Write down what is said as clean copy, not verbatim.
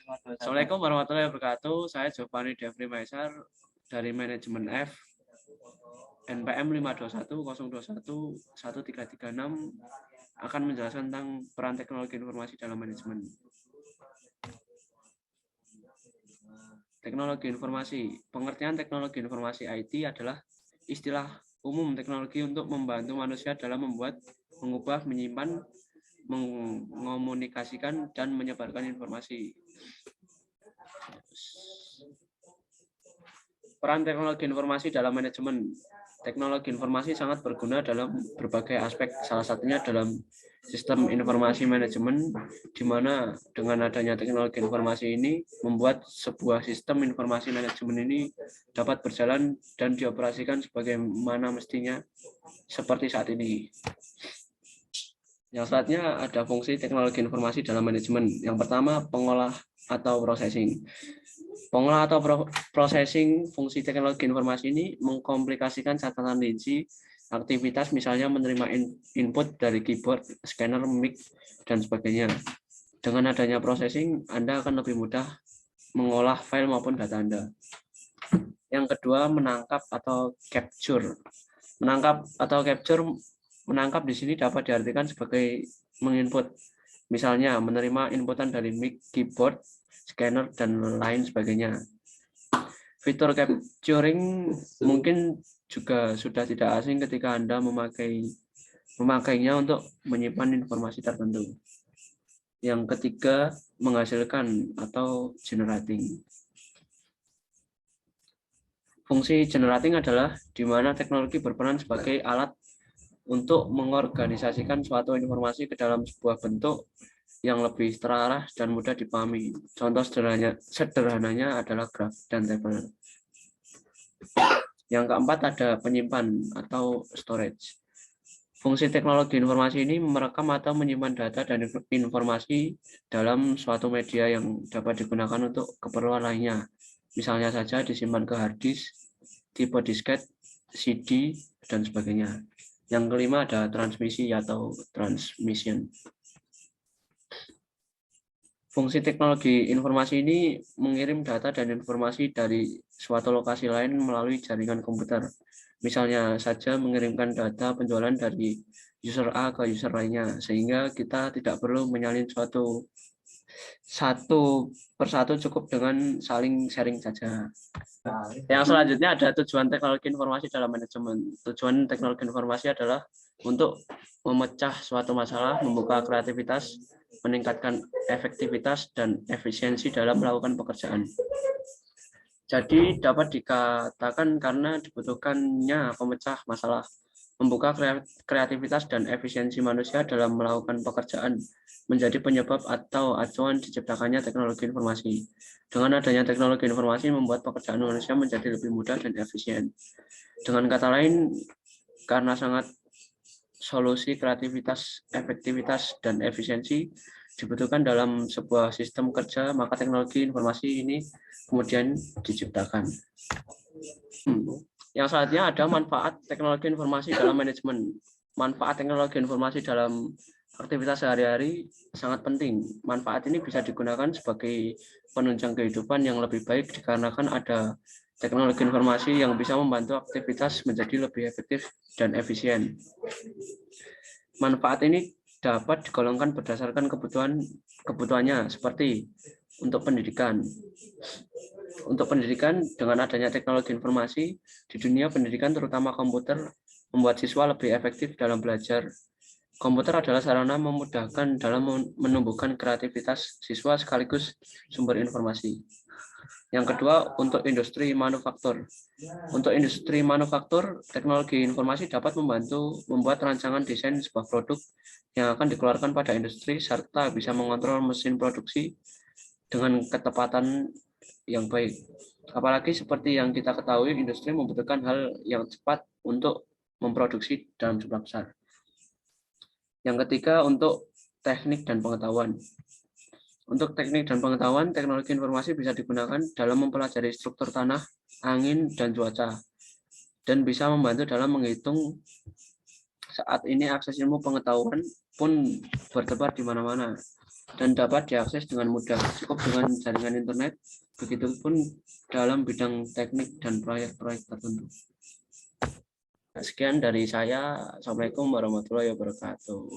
Assalamualaikum warahmatullahi wabarakatuh. Saya Giovanni Devri Maisar dari Manajemen F NPM 52102113336 akan menjelaskan tentang peran teknologi informasi dalam manajemen. Teknologi informasi. Pengertian teknologi informasi IT adalah istilah umum teknologi untuk membantu manusia dalam membuat, mengubah, menyimpan, mengomunikasikan, dan menyebarkan informasi. Peran teknologi informasi dalam manajemen. Teknologi informasi sangat berguna dalam berbagai aspek, salah satunya dalam sistem informasi manajemen, di mana dengan adanya teknologi informasi ini membuat sebuah sistem informasi manajemen ini dapat berjalan dan dioperasikan sebagaimana mestinya seperti saat ini. Yang selanjutnya ada fungsi teknologi informasi dalam manajemen. Yang pertama, pengolah atau processing. Pengolah atau processing fungsi teknologi informasi ini mengkomplikasikan catatan rinci aktivitas, misalnya menerima input dari keyboard, scanner, mic, dan sebagainya. Dengan adanya processing, Anda akan lebih mudah mengolah file maupun data Anda. Yang kedua, menangkap atau capture. Menangkap di sini dapat diartikan sebagai menginput, misalnya menerima inputan dari mic, keyboard, scanner, dan lain sebagainya. Fitur capturing mungkin juga sudah tidak asing ketika Anda memakainya untuk menyimpan informasi tertentu. Yang ketiga, menghasilkan atau generating. Fungsi generating adalah di mana teknologi berperan sebagai alat untuk mengorganisasikan suatu informasi ke dalam sebuah bentuk yang lebih terarah dan mudah dipahami. Contoh sederhananya adalah graf dan tabel. Yang keempat ada penyimpan atau storage. Fungsi teknologi informasi ini merekam atau menyimpan data dan informasi dalam suatu media yang dapat digunakan untuk keperluan lainnya. Misalnya saja disimpan ke hard disk, tipe disket, CD, dan sebagainya. Yang kelima ada transmisi atau transmission. Fungsi teknologi informasi ini mengirim data dan informasi dari suatu lokasi lain melalui jaringan komputer. Misalnya saja mengirimkan data penjualan dari user A ke user lainnya, sehingga kita tidak perlu menyalin satu persatu, cukup dengan saling sharing saja. Yang selanjutnya ada tujuan teknologi informasi dalam manajemen. Tujuan teknologi informasi adalah untuk memecah suatu masalah, membuka kreativitas, meningkatkan efektivitas dan efisiensi dalam melakukan pekerjaan. Jadi dapat dikatakan karena dibutuhkannya pemecah masalah, membuka kreativitas dan efisiensi manusia dalam melakukan pekerjaan menjadi penyebab atau acuan diciptakannya teknologi informasi. Dengan adanya teknologi informasi membuat pekerjaan manusia menjadi lebih mudah dan efisien. Dengan kata lain, karena sangat solusi kreativitas, efektivitas, dan efisiensi dibutuhkan dalam sebuah sistem kerja, maka teknologi informasi ini kemudian diciptakan. Yang selanjutnya ada manfaat teknologi informasi dalam manajemen. Manfaat teknologi informasi dalam aktivitas sehari-hari sangat penting. Manfaat ini bisa digunakan sebagai penunjang kehidupan yang lebih baik dikarenakan ada teknologi informasi yang bisa membantu aktivitas menjadi lebih efektif dan efisien. Manfaat ini dapat digolongkan berdasarkan kebutuhannya, seperti untuk pendidikan. Untuk pendidikan, dengan adanya teknologi informasi di dunia pendidikan, terutama komputer, membuat siswa lebih efektif dalam belajar. Komputer adalah sarana memudahkan dalam menumbuhkan kreativitas siswa sekaligus sumber informasi. Yang kedua, untuk industri manufaktur. Untuk industri manufaktur, teknologi informasi dapat membantu membuat rancangan desain sebuah produk yang akan dikeluarkan pada industri, serta bisa mengontrol mesin produksi dengan ketepatan yang baik. Apalagi seperti yang kita ketahui, industri membutuhkan hal yang cepat untuk memproduksi dalam jumlah besar. Yang ketiga, untuk teknik dan pengetahuan. Untuk teknik dan pengetahuan, teknologi informasi bisa digunakan dalam mempelajari struktur tanah, angin, dan cuaca, dan bisa membantu dalam menghitung. Saat ini akses ilmu pengetahuan pun bertebar di mana-mana. dan dapat diakses dengan mudah, cukup dengan jaringan internet, begitupun dalam bidang teknik dan proyek-proyek tertentu. Sekian dari saya. Assalamualaikum warahmatullahi wabarakatuh.